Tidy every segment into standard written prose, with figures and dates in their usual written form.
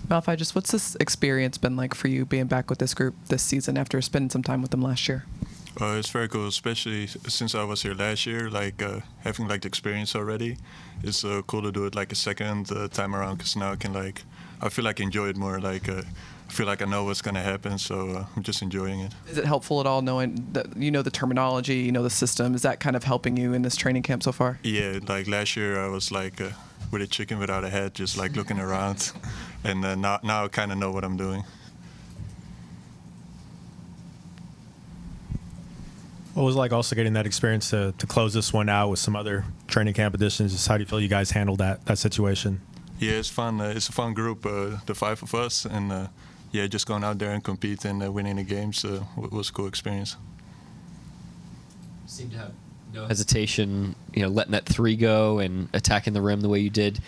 Malevy, just what's this experience been like for you being back with this group this season after spending some time with them last year? It's very cool, especially since I was here last year. Having the experience already, it's cool to do it a second time around. Because now I feel like I enjoy it more. I feel like I know what's gonna happen, so I'm just enjoying it. Is it helpful at all knowing that you know the terminology, you know the system? Is that kind of helping you in this training camp so far? Yeah, last year I was with a chicken without a head, just looking around, and now I kind of know what I'm doing. What was it like also getting that experience to close this one out with some other training camp additions? Just how do you feel you guys handled that situation? Yeah, it's fun. It's a fun group, the 5 of us, and just going out there and compete and winning the games was a cool experience. Seemed to have no hesitation, letting that 3 go and attacking the rim the way you did.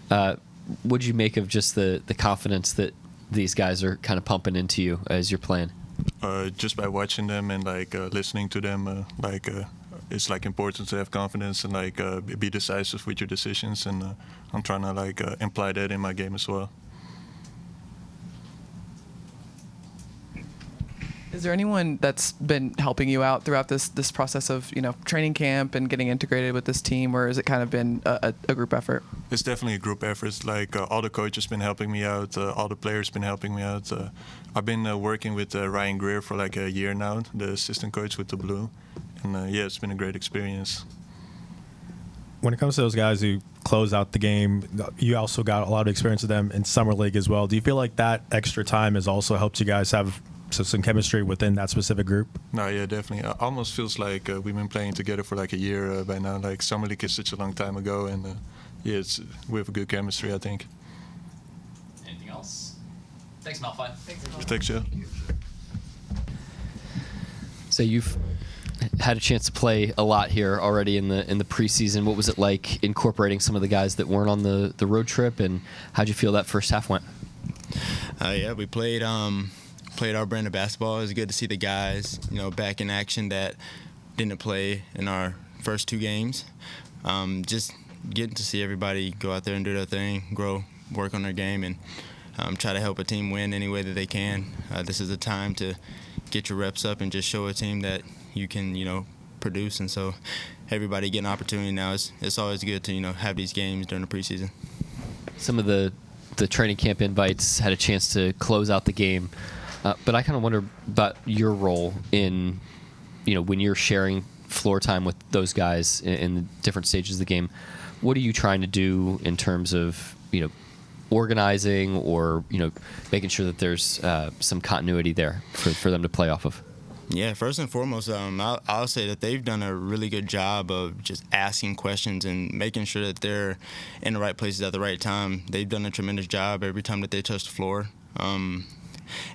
What did you make of just the confidence that these guys are kind of pumping into you as you're playing? Just by watching them and listening to them, it's important to have confidence and be decisive with your decisions, and I'm trying to imply that in my game as well. Is there anyone that's been helping you out throughout this process of training camp and getting integrated with this team, or has it kind of been a group effort? It's definitely a group effort. All the coaches been helping me out, all the players been helping me out. I've been working with Ryan Greer for a year now, the assistant coach with the Blue, and it's been a great experience. When it comes to those guys who close out the game, you also got a lot of experience with them in summer league as well. Do you feel like that extra time has also helped you guys have some chemistry within that specific group? No, yeah, definitely. It almost feels like we've been playing together for a year by now. Summer league is such a long time ago, and we have a good chemistry, I think. Anything else? Thanks, Malevy. Thanks, Joe. So you've had a chance to play a lot here already in the preseason. What was it like incorporating some of the guys that weren't on the road trip, and how'd you feel that first half went? We played our brand of basketball. It was good to see the guys, back in action that didn't play in our first 2 games. Just getting to see everybody go out there and do their thing, grow, work on their game, and try to help a team win any way that they can. This is the time to get your reps up and just show a team that you can, produce. And so everybody getting an opportunity now. It's always good to, have these games during the preseason. Some of the training camp invites had a chance to close out the game. But I kind of wonder about your role in, when you're sharing floor time with those guys in the different stages of the game. What are you trying to do in terms of, organizing or, making sure that there's some continuity there for them to play off of? Yeah, first and foremost, I'll say that they've done a really good job of just asking questions and making sure that they're in the right places at the right time. They've done a tremendous job every time that they touch the floor.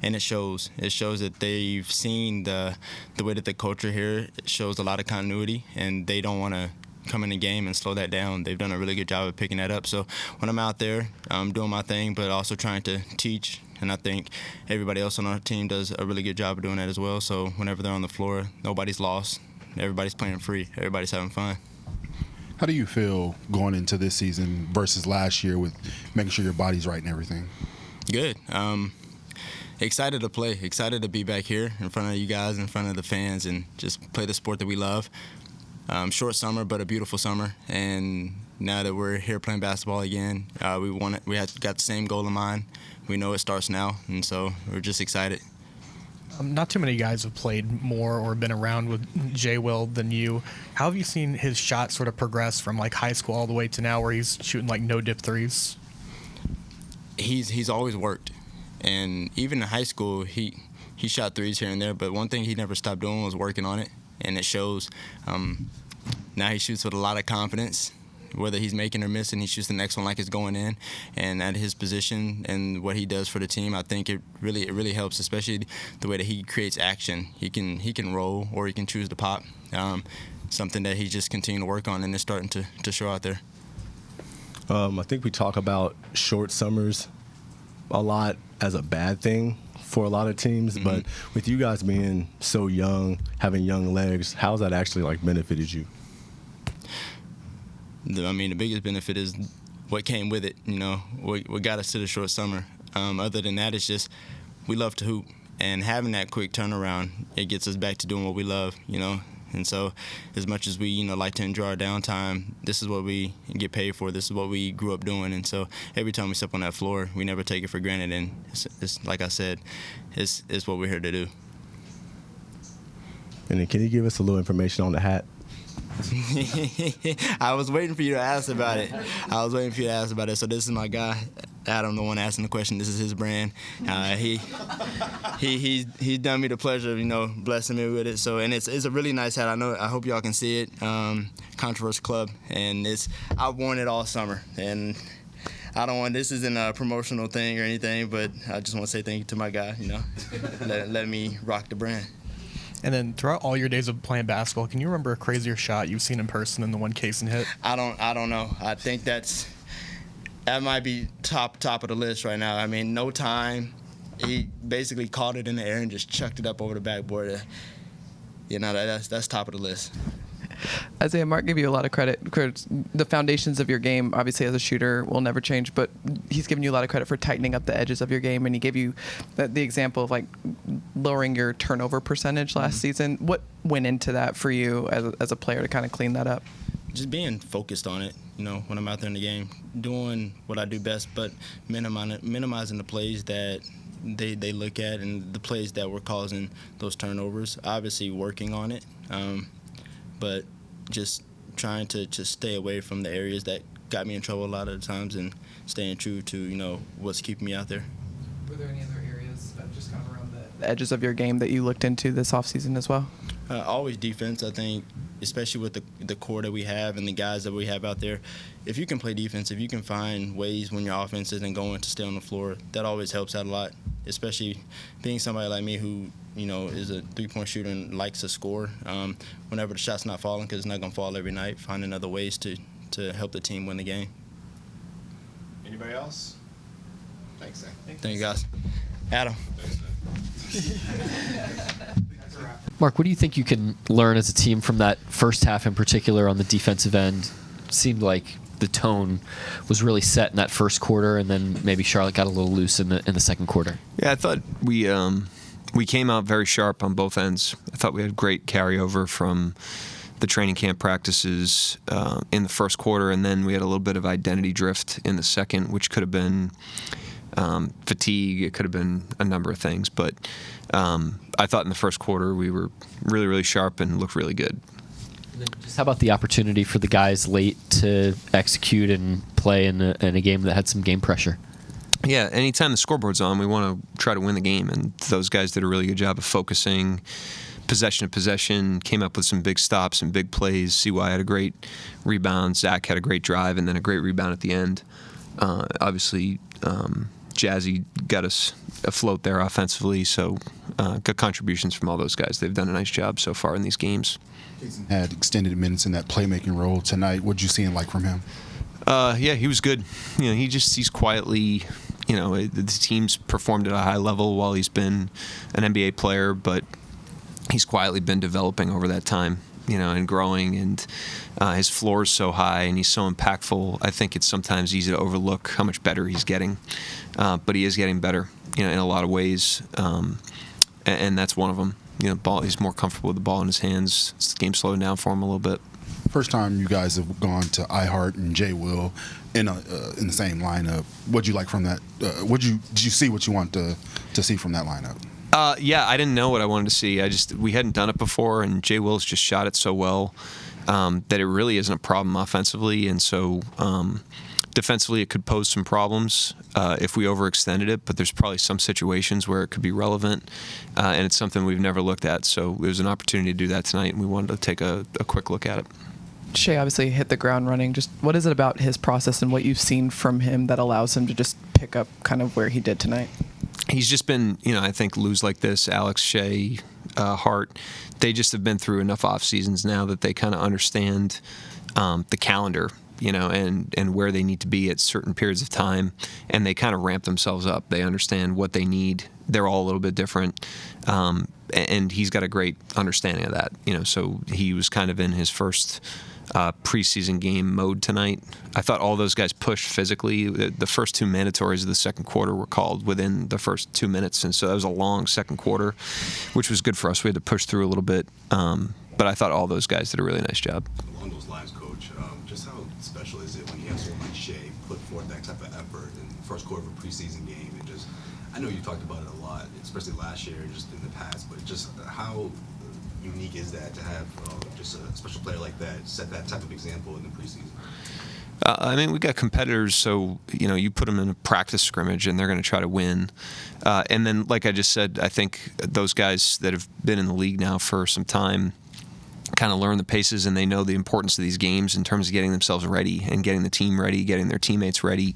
And it shows. It shows that they've seen the way that the culture here shows a lot of continuity, and they don't want to come in a game and slow that down. They've done a really good job of picking that up. So when I'm out there, I'm doing my thing, but also trying to teach. And I think everybody else on our team does a really good job of doing that as well. So whenever they're on the floor, nobody's lost. Everybody's playing free. Everybody's having fun. How do you feel going into this season versus last year with making sure your body's right and everything? Good. Excited to play. Excited to be back here in front of you guys, in front of the fans, and just play the sport that we love. Short summer, but a beautiful summer. And now that we're here playing basketball again, we got the same goal in mind. We know it starts now, and so we're just excited. Not too many guys have played more or been around with Jay Will than you. How have you seen his shot sort of progress from high school all the way to now where he's shooting no-dip threes? He's always worked. And even in high school, he shot threes here and there, but one thing he never stopped doing was working on it, and it shows. Now he shoots with a lot of confidence. Whether he's making or missing, he shoots the next one like it's going in. And at his position and what he does for the team, I think it really helps, especially the way that he creates action. He can roll or he can choose to pop. Something that he just continuing to work on, and it's starting to show out there. I think we talk about short summers a lot as a bad thing for a lot of teams, but with you guys being so young, having young legs, how's that actually benefited you? The biggest benefit is what came with it. What got us to the short summer. Other than that, it's just we love to hoop. And having that quick turnaround, it gets us back to doing what we love, And so as much as we, like to enjoy our downtime, this is what we get paid for. This is what we grew up doing. And so every time we step on that floor, we never take it for granted. And it's like I said, it's what we're here to do. And then can you give us a little information on the hat? I was waiting for you to ask about it. So this is my guy, Adam, the one asking the question. This is his brand. He's done me the pleasure of blessing me with it. So and it's a really nice hat. I hope y'all can see it. Controversial Club, and I've worn it all summer. And this isn't a promotional thing or anything, but I just want to say thank you to my guy. Let me rock the brand. And then throughout all your days of playing basketball, can you remember a crazier shot you've seen in person than the one Kaysen hit? I don't know. I think that might be top of the list right now. I mean, no time. He basically caught it in the air and just chucked it up over the backboard. That's top of the list. Isaiah, Mark gave you a lot of credit for the foundations of your game. Obviously, as a shooter, will never change, but he's given you a lot of credit for tightening up the edges of your game, and he gave you the example of lowering your turnover percentage last season. What went into that for you as a player to kind of clean that up? Just being focused on it, when I'm out there in the game, doing what I do best, but minimizing the plays that they look at and the plays that were causing those turnovers. Obviously, working on it. But just trying to just stay away from the areas that got me in trouble a lot of the times and staying true to, what's keeping me out there. Were there any other areas just kind of around the edges of your game that you looked into this offseason as well? Always defense, I think, especially with the core that we have and the guys that we have out there. If you can play defense, if you can find ways when your offense isn't going to stay on the floor, that always helps out a lot, especially being somebody like me who is a three-point shooter and likes to score. Whenever the shot's not falling, because it's not going to fall every night, finding other ways to help the team win the game. Anybody else? Thanks, Zach. Thank you, guys. Adam. Mark, what do you think you can learn as a team from that first half in particular on the defensive end? It seemed like the tone was really set in that first quarter, and then maybe Charlotte got a little loose in the second quarter. Yeah, I thought we came out very sharp on both ends. I thought we had great carryover from the training camp practices in the first quarter, and then we had a little bit of identity drift in the second, which could have been fatigue. It could have been a number of things, but I thought in the first quarter we were really, really sharp and looked really good. Just how about the opportunity for the guys late to execute and play in a game that had some game pressure? Yeah, anytime the scoreboard's on, we want to try to win the game, and those guys did a really good job of focusing possession to possession, came up with some big stops and big plays. CY had a great rebound, Zach had a great drive, and then a great rebound at the end. Obviously, Jazzy got us afloat there offensively, so good contributions from all those guys. They've done a nice job so far in these games. Had extended minutes in that playmaking role tonight. What'd you see from him? Yeah, he was good. He's quietly, the team's performed at a high level while he's been an NBA player, but he's quietly been developing over that time, and growing, and his floor is so high and he's so impactful. I think it's sometimes easy to overlook how much better he's getting, but he is getting better, in a lot of ways, and that's one of them. He's more comfortable with the ball in his hands. It's the game slowing down for him a little bit. First time you guys have gone to iHeart and J. Will in the same lineup. What'd you like from that? Did you see what you want to see from that lineup? Yeah, I didn't know what I wanted to see. We hadn't done it before, and Jay Will's just shot it so well that it really isn't a problem offensively, and so defensively it could pose some problems if we overextended it, but there's probably some situations where it could be relevant, and it's something we've never looked at, so it was an opportunity to do that tonight, and we wanted to take a quick look at it. Shea obviously hit the ground running. Just what is it about his process and what you've seen from him that allows him to just pick up kind of where he did tonight? He's just been, I think Lou's like this, Alex, Shea, Hart, they just have been through enough off seasons now that they kind of understand the calendar, and where they need to be at certain periods of time, and they kind of ramp themselves up. They understand what they need. They're all a little bit different, and he's got a great understanding of that. So he was kind of in his first preseason game mode tonight. I thought all those guys pushed physically. The first 2 mandatories of the second quarter were called within the first 2 minutes, and so that was a long second quarter, which was good for us. We had to push through a little bit, but I thought all those guys did a really nice job. Along those lines, Coach, just how special is it when you have someone like Shea put forth that type of effort in the first quarter of a preseason game? And just, I know you talked about it a lot, especially last year, just in the past, but just how unique is that to have just a special player like that set that type of example in the preseason? I mean, we got competitors, so you put them in a practice scrimmage, and they're going to try to win. And then, like I just said, I think those guys that have been in the league now for some time kind of learn the paces, and they know the importance of these games in terms of getting themselves ready and getting the team ready, getting their teammates ready.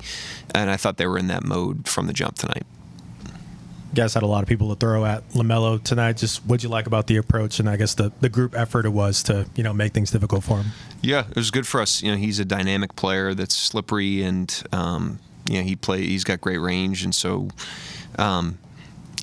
And I thought they were in that mode from the jump tonight. You guys had a lot of people to throw at LaMelo tonight. Just what'd you like about the approach and I guess the group effort it was to make things difficult for him? Yeah, it was good for us. He's a dynamic player that's slippery, and he's got great range, and so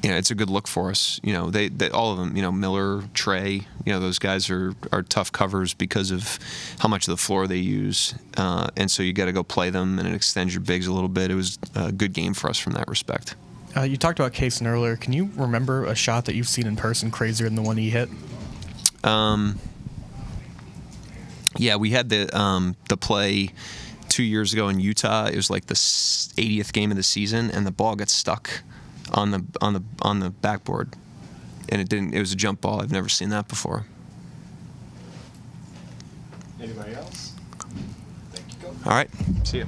it's a good look for us. They all of them. Miller, Trey. Those guys are tough covers because of how much of the floor they use, and so you got to go play them, and it extends your bigs a little bit. It was a good game for us from that respect. You talked about Kaysen earlier. Can you remember a shot that you've seen in person crazier than the one he hit? Yeah, we had the play 2 years ago in Utah. It was like the 80th game of the season, and the ball got stuck on the backboard, and it didn't. It was a jump ball. I've never seen that before. Anybody else? Thank you, Coach. All right. See you.